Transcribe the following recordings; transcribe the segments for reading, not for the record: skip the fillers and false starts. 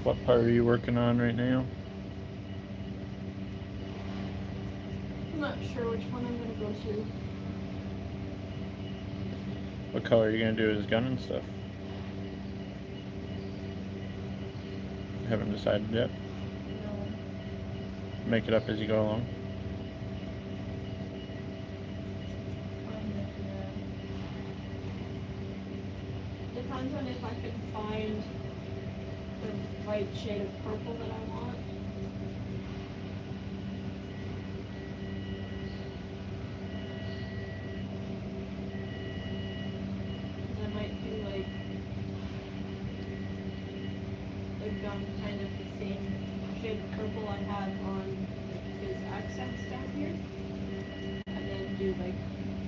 What part are you working on right now? I'm not sure which one I'm gonna go to. What color are you gonna do his gun and stuff? Haven't decided yet. No. Make it up as you go along. Depends on if I can find the right shade of purple that I want. I might do like the gun kind of the same shade of purple I had on his accents down here. And then do like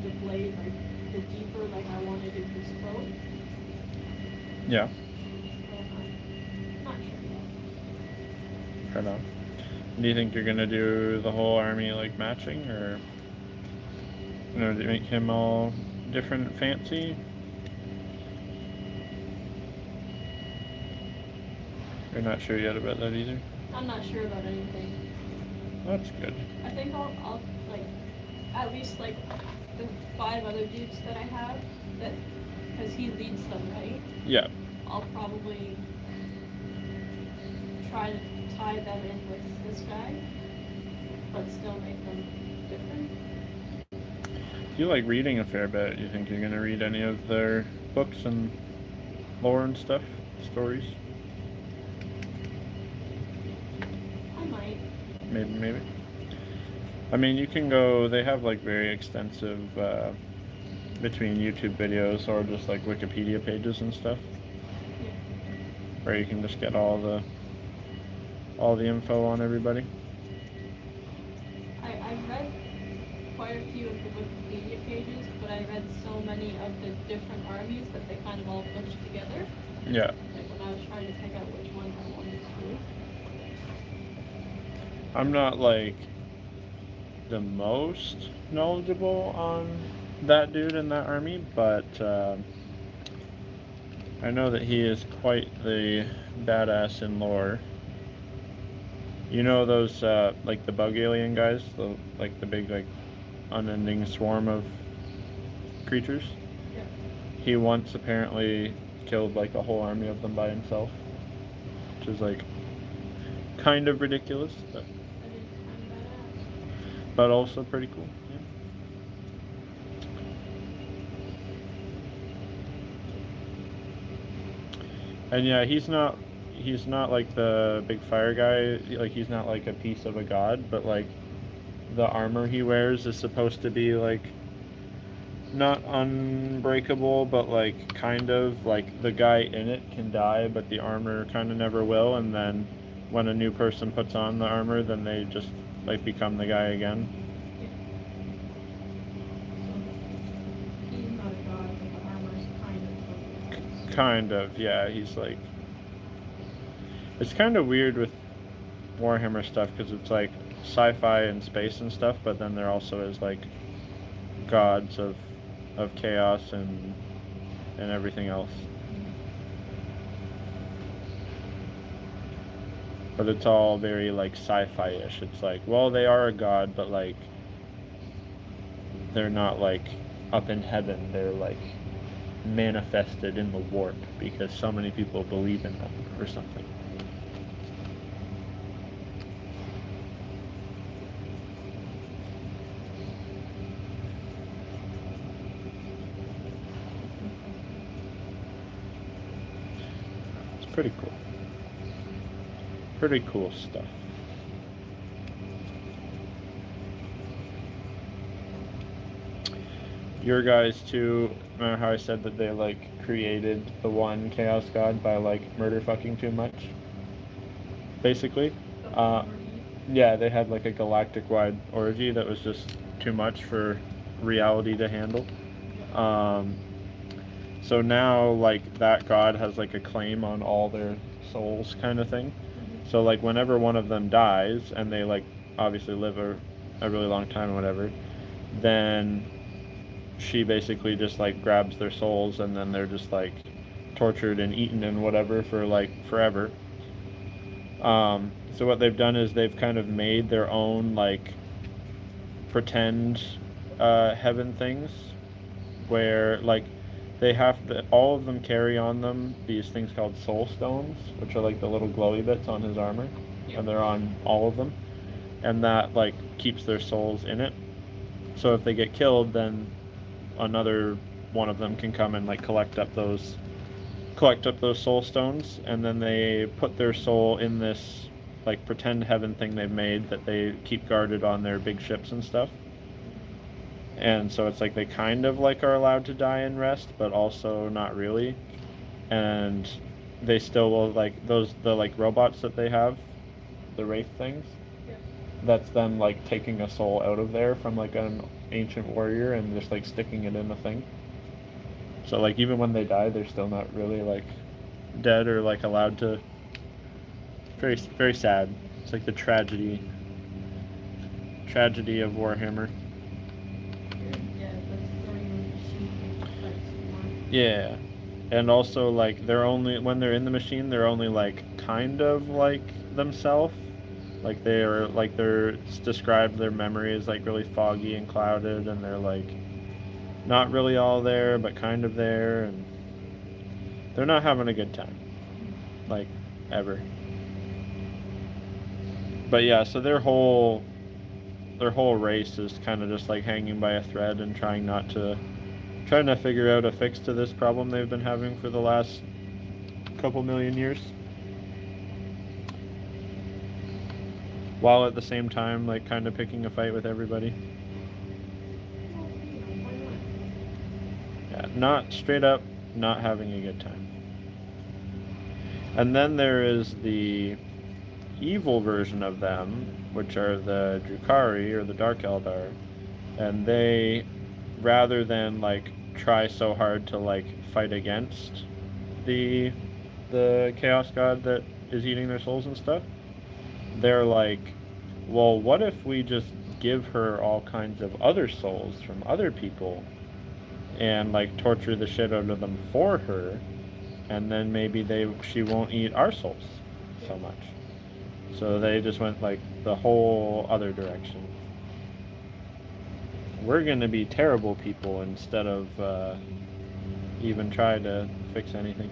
the blade, like the deeper like I wanted in his coat. Yeah. I'm not sure yet. Right on. Do you think you're gonna do the whole army like matching, or make him all different, fancy? You're not sure yet about that either. I'm not sure about anything. That's good. I think I'll like at least like the 5 other dudes that I have that because he leads them, right? Yeah. I'll probably try to tie them in with this guy, but still make them different. If you like reading a fair bit, you think you're gonna read any of their books and lore and stuff, stories? I might. Maybe. I mean, you can go. They have like very extensive between YouTube videos or just like Wikipedia pages and stuff, Yeah. where you can just get all the info on everybody. I read quite a few of the Wikipedia pages, but I read so many of the different armies that they kind of all pushed together. Yeah. Like when I was trying to pick out which one I wanted to do. I'm not like the most knowledgeable on that dude in that army, but I know that he is quite the badass in lore. You know those like the bug alien guys, the big like unending swarm of creatures? Yeah. He once apparently killed like a whole army of them by himself, which is like kind of ridiculous, That is kind of badass. but also pretty cool. Yeah. And yeah, he's not like the big fire guy. Like he's not like a piece of a god, but like the armor he wears is supposed to be like not unbreakable, but like kind of like the guy in it can die, but the armor kind of never will. And then when a new person puts on the armor, then they just like become the guy again. Yeah. So he's not a god, but the armor's kind of what he is. Kind of, yeah. He's like, it's kind of weird with Warhammer stuff because it's like sci-fi and space and stuff, but then there also is like gods of chaos and everything else. But it's all very like sci-fi-ish. It's like, well, they are a god, but like they're not like up in heaven. They're like manifested in the warp because so many people believe in them or something. It's pretty cool. Pretty cool stuff. Your guys too, remember how I said that they like created the one chaos god by like murder fucking too much? Basically. Yeah, they had like a galactic wide orgy that was just too much for reality to handle. So now like that god has like a claim on all their souls kind of thing. So like whenever one of them dies and they like obviously live a really long time or whatever, then she basically just like grabs their souls and then they're just like tortured and eaten and whatever for like forever. So what they've done is they've kind of made their own like pretend heaven things, where like they have all of them carry on them these things called soul stones, which are like the little glowy bits on his armor, and they're on all of them, and that like keeps their souls in it. So if they get killed, then another one of them can come and like collect up those soul stones, and then they put their soul in this like pretend heaven thing they've made that they keep guarded on their big ships and stuff. And so it's like they kind of like are allowed to die and rest, but also not really. And they still will like the like robots that they have, the wraith things. Yeah. That's them like taking a soul out of there from like an ancient warrior and just like sticking it in a thing. So like even when they die, they're still not really like dead or like allowed to. Very very sad. It's like the tragedy of Warhammer. Yeah, that's throwing the machine. Yeah. And also like they're only when they're in the machine, they're only like kind of like themselves. Like they're described, their memory is like really foggy and clouded, and they're like not really all there but kind of there, and they're not having a good time, like ever. But yeah, so their whole race is kind of just like hanging by a thread and trying to figure out a fix to this problem they've been having for the last couple million years, while at the same time like kind of picking a fight with everybody. Yeah, not straight up not having a good time. And then there is the evil version of them, which are the Drukhari or the Dark Eldar, and they, rather than like try so hard to like fight against the Chaos God that is eating their souls and stuff, they're like, well, what if we just give her all kinds of other souls from other people and like torture the shit out of them for her, and then maybe she won't eat our souls so much. So they just went like the whole other direction. We're gonna be terrible people instead of even try to fix anything.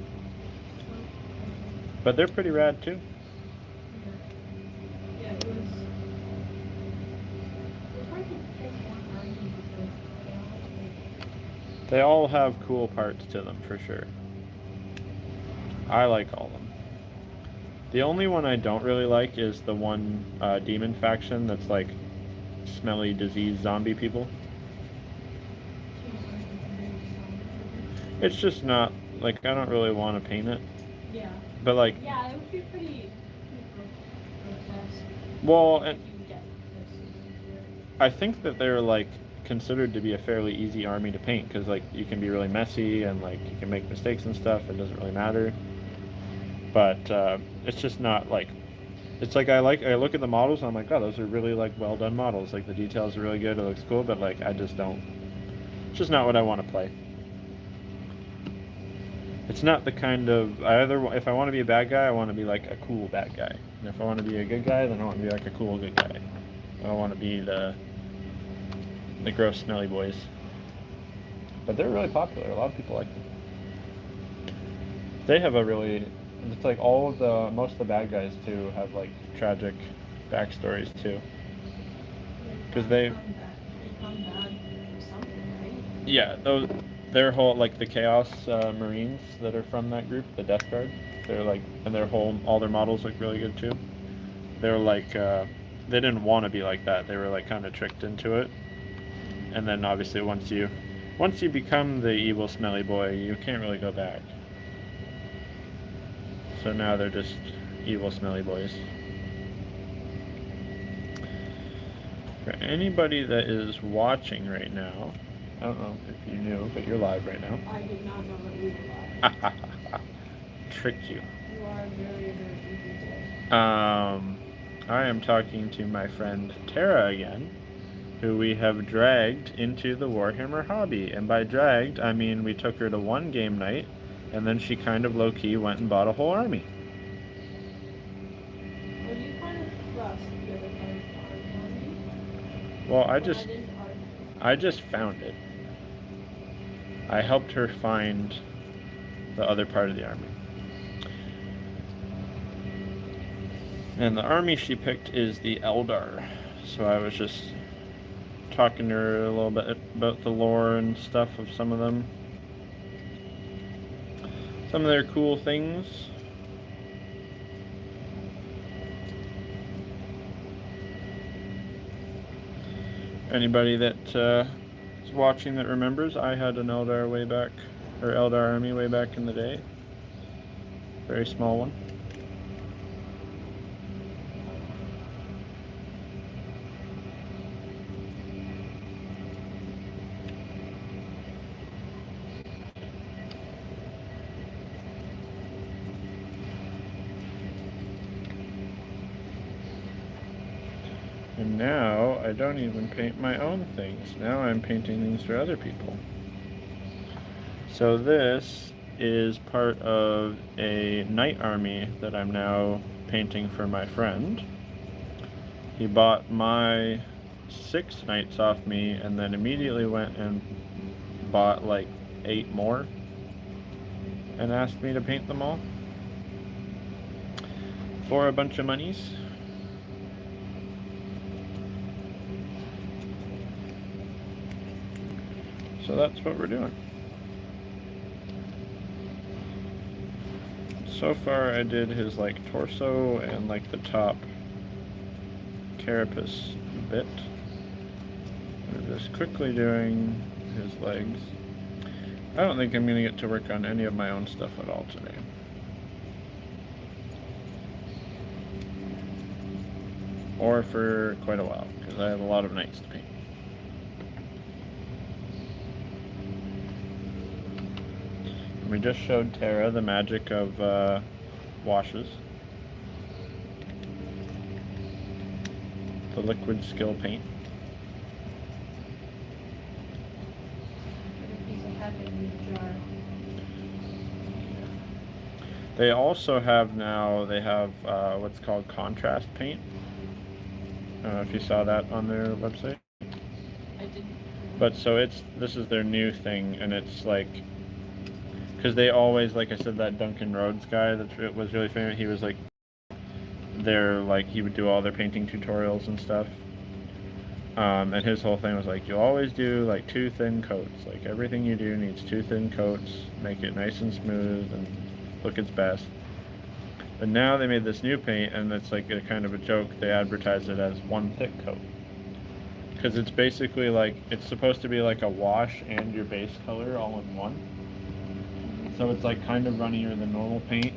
But they're pretty rad too. Yeah, it was. It's hard to pick one army because they all like. They all have cool parts to them for sure. I like all of them. The only one I don't really like is the one demon faction that's like smelly, diseased zombie people. It's just not like I don't really want to paint it. Yeah. But like. Yeah, it would be pretty grotesque. Well, If you get this. I think that they're like considered to be a fairly easy army to paint because like you can be really messy and like you can make mistakes and stuff. It doesn't really matter. But it's just not like. It's like I look at the models and I'm like, oh, those are really like well done models. Like the details are really good. It looks cool, but like I just don't. It's just not what I want to play. It's not the kind of if I want to be a bad guy, I want to be like a cool bad guy. And if I want to be a good guy, then I want to be like a cool good guy. I don't want to be the gross smelly boys. But they're really popular. A lot of people like them. They have a really. It's like most of the bad guys too have like tragic backstories too. Because they come bad for something, right? Yeah, their whole like the Chaos Marines that are from that group, the Death Guard. They're like, and all their models look really good too. They're like, they didn't want to be like that. They were like kind of tricked into it. And then obviously once you become the evil smelly boy, you can't really go back. So now they're just evil smelly boys. For anybody that is watching right now, I don't know if you knew, but you're live right now. I did not know that we were live. Tricked you. You are very, very easy. I am talking to my friend Tara again, who we have dragged into the Warhammer hobby. And by dragged, I mean we took her to one game night, and then she kind of low-key went and bought a whole army. Well, I Well, just found it. I helped her find the other part of the army. And the army she picked is the Eldar. So I was just talking to her a little bit about the lore and stuff of some of them. Some of their cool things. Anybody that is watching that remembers, I had an Eldar way back, or Eldar army way back in the day. Very small one. And now I don't even paint my own things. Now I'm painting things for other people. So this is part of a knight army that I'm now painting for my friend. He bought my 6 knights off me and then immediately went and bought like 8 more and asked me to paint them all for a bunch of monies. So that's what we're doing. So far I did his like torso and like the top carapace bit. We're just quickly doing his legs. I don't think I'm going to get to work on any of my own stuff at all today. Or for quite a while, because I have a lot of knights to paint. We just showed Tara the magic of washes. The liquid skill paint. They also have now, they have what's called contrast paint. I don't know if you saw that on their website. I didn't. But so this is their new thing, and it's like, because they always, like I said, that Duncan Rhodes guy that was really famous, he was like, he would do all their painting tutorials and stuff. And his whole thing was like, you always do like 2 thin coats. Like everything you do needs 2 thin coats, make it nice and smooth and look its best. But now they made this new paint, and it's like a kind of a joke. They advertise it as 1 thick coat. Because it's basically like, it's supposed to be like a wash and your base color all in one. So it's like kind of runnier than normal paint,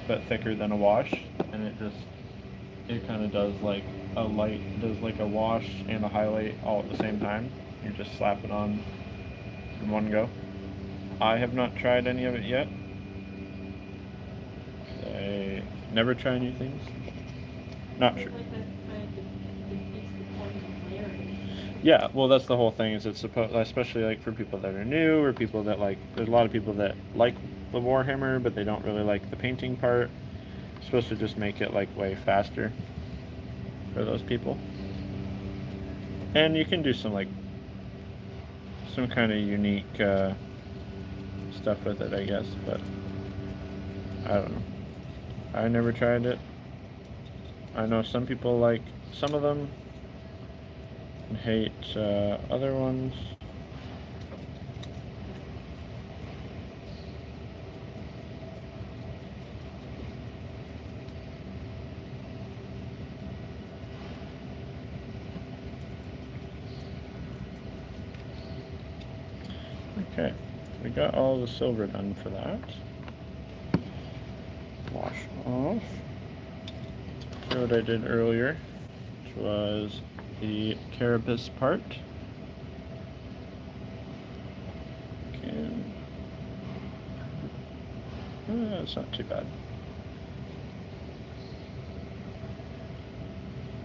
but thicker than a wash, and it kind of does like a wash and a highlight all at the same time. You just slap it on in one go. I have not tried any of it yet. I never try new things. Not sure. Yeah, well, that's the whole thing. Is it's supposed, especially like for people that are new or people that like. There's a lot of people that like the Warhammer, but they don't really like the painting part. It's supposed to just make it like way faster for those people. And you can do some kind of unique stuff with it, I guess. But I don't know. I never tried it. I know some people like some of them. Hate other ones. Okay, we got all the silver done for that. Wash off. Here's what I did earlier, which was the carapace part. Okay. It's not too bad.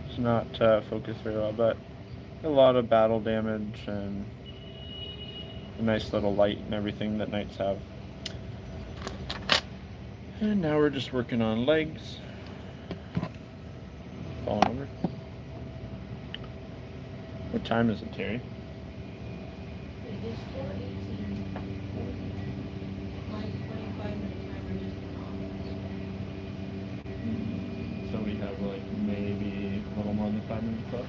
It's not focused very well, but a lot of battle damage and a nice little light and everything that knights have. And now we're just working on legs. Falling over. What time is it, Terry? It is 4:18. My 25-minute timer just went off. So we have like maybe a little more than 5 minutes left.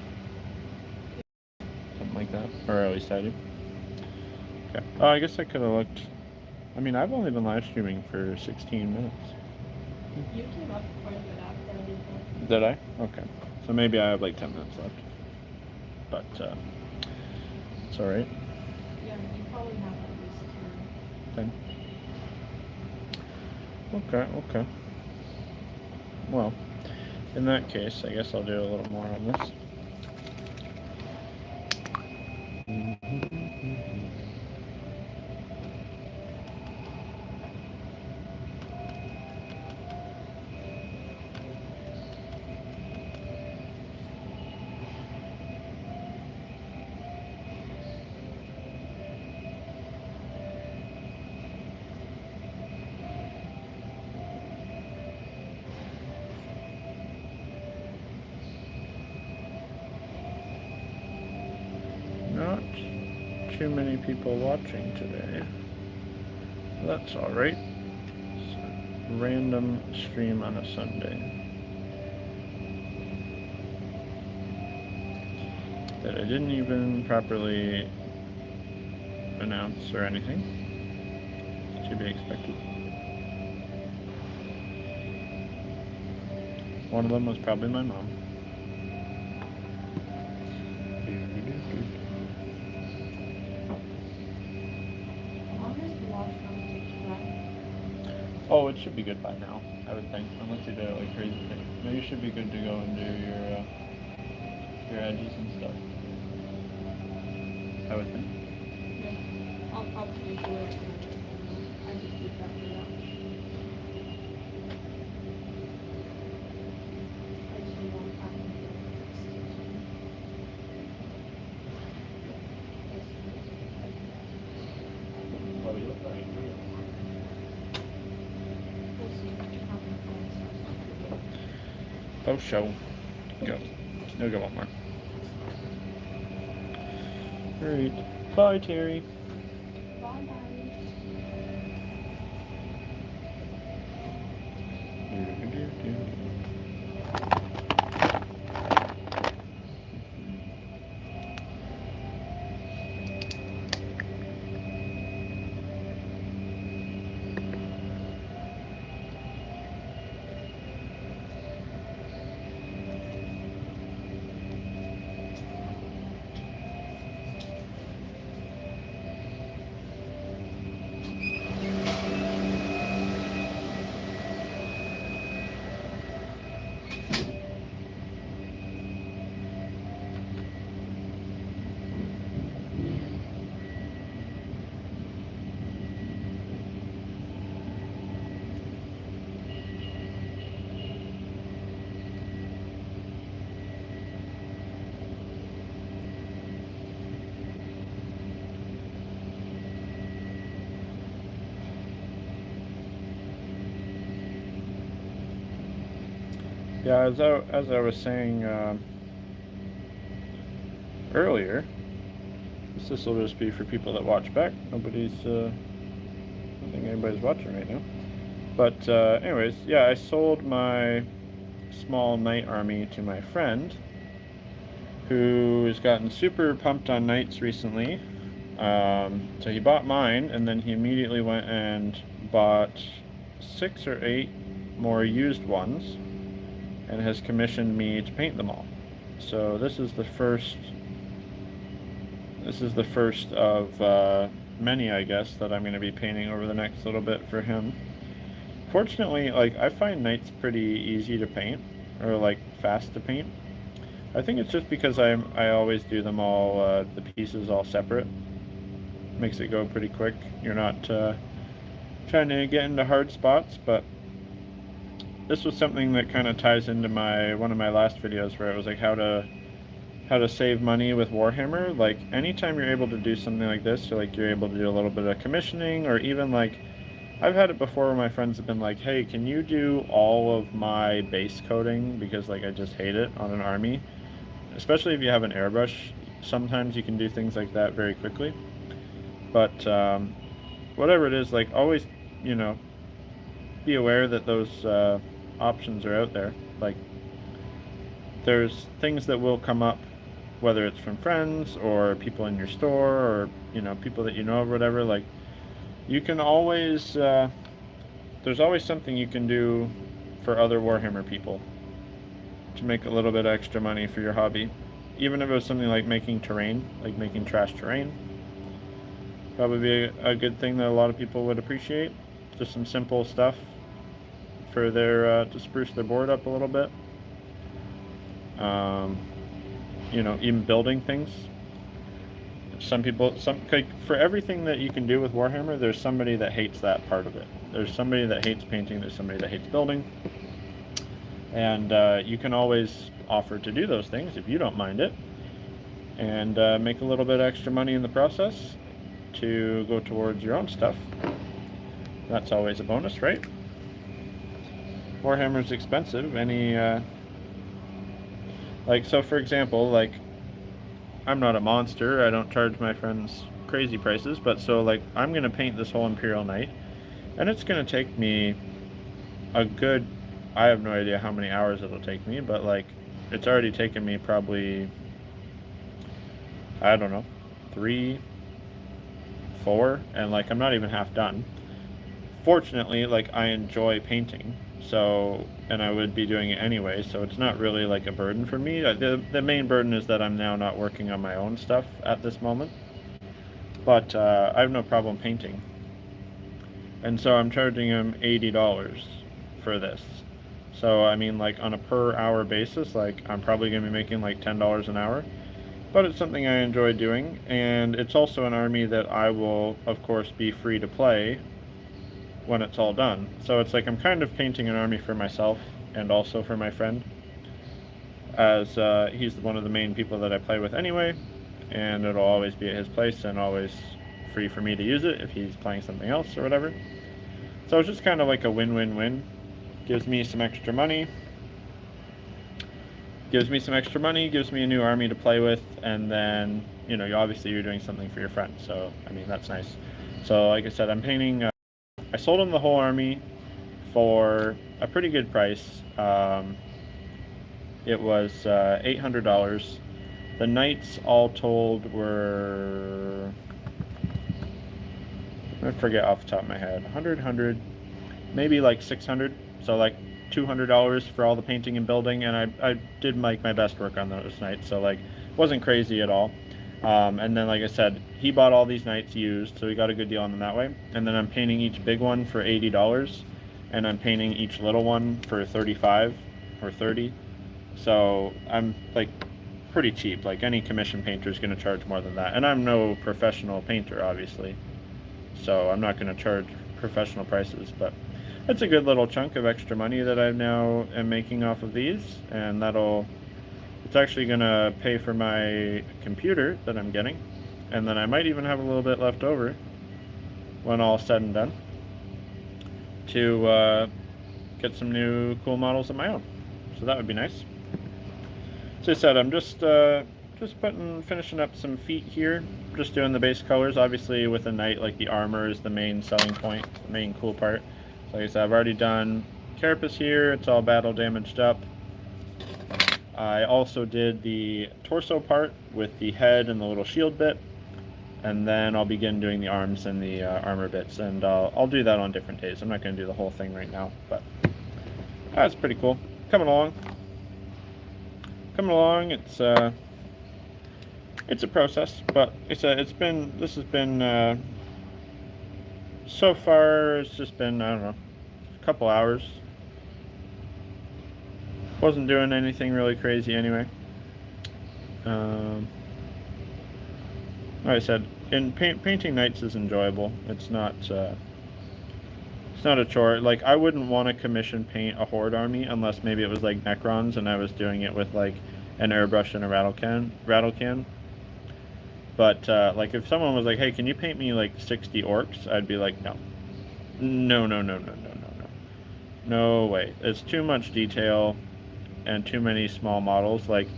Something like that. Or at least I do. Okay. Oh, I guess I could have looked. I mean, I've only been live streaming for 16 minutes. You came up quite a bit after I did that. Did I? Okay. So maybe I have like 10 minutes left. But, it's alright. Yeah, you probably have at least 10. Okay, okay. Well, in that case, I guess I'll do a little more on this. Not too many people watching today. That's alright. Random stream on a Sunday that I didn't even properly announce or anything. To be expected. One of them was probably my mom. Oh, it should be good by now, I would think, unless you did it like crazy thing. No, you should be good to go and do your edges and stuff. I would think. Yeah, I'll probably do it. I just did that for now. I just need one time to get Oh, you look like Oh, show. Go. No, go one more. Alright. Bye, Terry. Bye. Yeah, as I was saying earlier, this will just be for people that watch back. I don't think anybody's watching right now. But anyways, yeah, I sold my small knight army to my friend, who has gotten super pumped on knights recently. So he bought mine, and then he immediately went and bought 6 or 8 more used ones, and has commissioned me to paint them all. So this is the first of many, I guess, that I'm going to be painting over the next little bit for him. Fortunately, like, I find knights pretty easy to paint, or like fast to paint. I think it's just because I always do them all, the pieces all separate. Makes it go pretty quick. You're not trying to get into hard spots, but this was something that kind of ties into one of my last videos where it was like how to save money with Warhammer. Like, anytime you're able to do something like this, so like you're able to do a little bit of commissioning, or even like, I've had it before where my friends have been like, hey, can you do all of my base coating, because like I just hate it on an army, especially if you have an airbrush sometimes you can do things like that very quickly. But whatever it is, like, always, you know, be aware that those options are out there. Like, there's things that will come up, whether it's from friends or people in your store or, you know, people that you know or whatever. Like, you can always there's always something you can do for other Warhammer people to make a little bit extra money for your hobby. Even if it was something like making terrain, like making trash terrain, probably be a good thing that a lot of people would appreciate. Just some simple stuff for their to spruce their board up a little bit. You know, even building things. Some people, like, for everything that you can do with Warhammer, there's somebody that hates that part of it. There's somebody that hates painting. There's somebody that hates building. And you can always offer to do those things if you don't mind it, and make a little bit extra money in the process to go towards your own stuff. That's always a bonus, right? Warhammer's expensive. Any like, so for example, like, I'm not a monster. I don't charge my friends crazy prices, but so, like, I'm gonna paint this whole Imperial Knight, and it's gonna take me a good, I have no idea how many hours it'll take me, but, like, it's already taken me probably, I don't know, 3, 4, and, like, I'm not even half done. Fortunately, like, I enjoy painting, so, and I would be doing it anyway, so it's not really like a burden for me. The main burden is that I'm now not working on my own stuff at this moment, but I have no problem painting. And so I'm charging him $80 for this. So, I mean, like, on a per hour basis, like, I'm probably going to be making like $10 an hour, but it's something I enjoy doing, and it's also an army that I will, of course, be free to play when it's all done. So it's like I'm kind of painting an army for myself and also for my friend, as he's one of the main people that I play with anyway, and it'll always be at his place and always free for me to use it if he's playing something else or whatever. So it's just kind of like a win-win-win. Gives me some extra money, gives me a new army to play with, and then, you know, obviously you're doing something for your friend. So, I mean, that's nice. So, like I said, I'm painting, I sold him the whole army for a pretty good price. It was $800. The knights all told were, I forget off the top of my head, 100, maybe like 600. So like $200 for all the painting and building, and I did like my best work on those knights, so, like, wasn't crazy at all. And then, like I said, he bought all these knights used, so he got a good deal on them that way. And then I'm painting each big one for $80, and I'm painting each little one for $35 or $30. So I'm, like, pretty cheap. Like, any commission painter is going to charge more than that. And I'm no professional painter, obviously, so I'm not going to charge professional prices, but it's a good little chunk of extra money that I now am making off of these, and it's actually going to pay for my computer that I'm getting, and then I might even have a little bit left over when all's said and done to get some new cool models of my own. So that would be nice. As I said, I'm just finishing up some feet here, just doing the base colors. Obviously, with a knight, like, the armor is the main selling point, the main cool part. So, like I said, I've already done carapace here. It's all battle damaged up. I also did the torso part with the head and the little shield bit, and then I'll begin doing the arms and the armor bits, and I'll do that on different days. I'm not going to do the whole thing right now, but that's pretty cool. Coming along. It's a process, but this has been so far, it's just been, I don't know, a couple hours. Wasn't doing anything really crazy anyway. Like I said, painting knights is enjoyable. It's not a chore. Like, I wouldn't want to commission paint a horde army unless maybe it was like Necrons and I was doing it with, like, an airbrush and a rattle can. But like, if someone was like, hey, can you paint me like 60 orcs, I'd be like, no way. It's too much detail and too many small models. Like,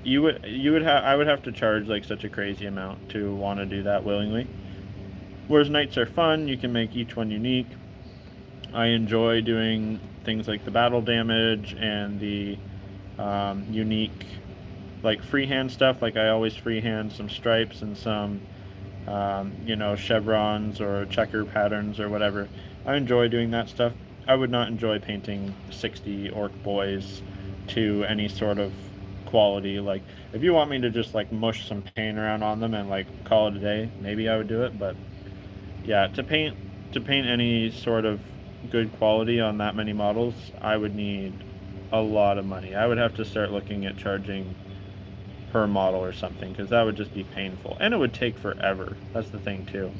I would have to charge like such a crazy amount to want to do that willingly. Whereas nights are fun, you can make each one unique. I enjoy doing things like the battle damage and the unique like freehand stuff. Like I always freehand some stripes and some chevrons or checker patterns or whatever. I enjoy doing that stuff. I would not enjoy painting 60 orc boys to any sort of quality. Like if you want me to just like mush some paint around on them and like call it a day, maybe I would do it. But yeah, to paint any sort of good quality on that many models, I would need a lot of money. I would have to start looking at charging per model or something, because that would just be painful and it would take forever. That's the thing too.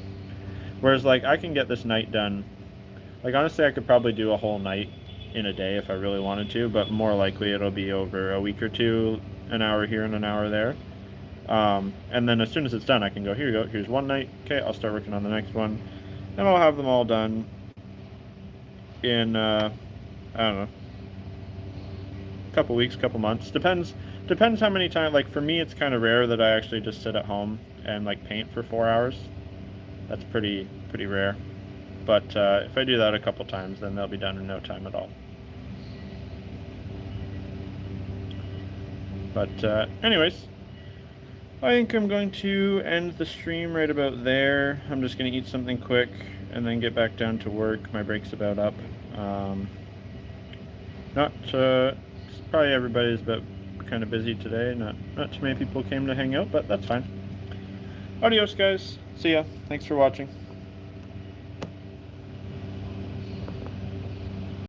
Whereas like I can get this night done, like honestly I could probably do a whole night in a day if I really wanted to, but more likely it'll be over a week or two, an hour here and an hour there. And then as soon as it's done, I can go, here you go, here's one night, okay, I'll start working on the next one, and I'll have them all done in I don't know, couple weeks, couple months. Depends how many times. Like for me, it's kind of rare that I actually just sit at home and like paint for 4 hours. That's pretty rare. But if I do that a couple times, then they'll be done in no time at all. But anyways, I think I'm going to end the stream right about there. I'm just going to eat something quick and then get back down to work. My break's about up. Not probably everybody's about kind of busy today. Not too many people came to hang out, but that's fine. Adios, guys. See ya. Thanks for watching.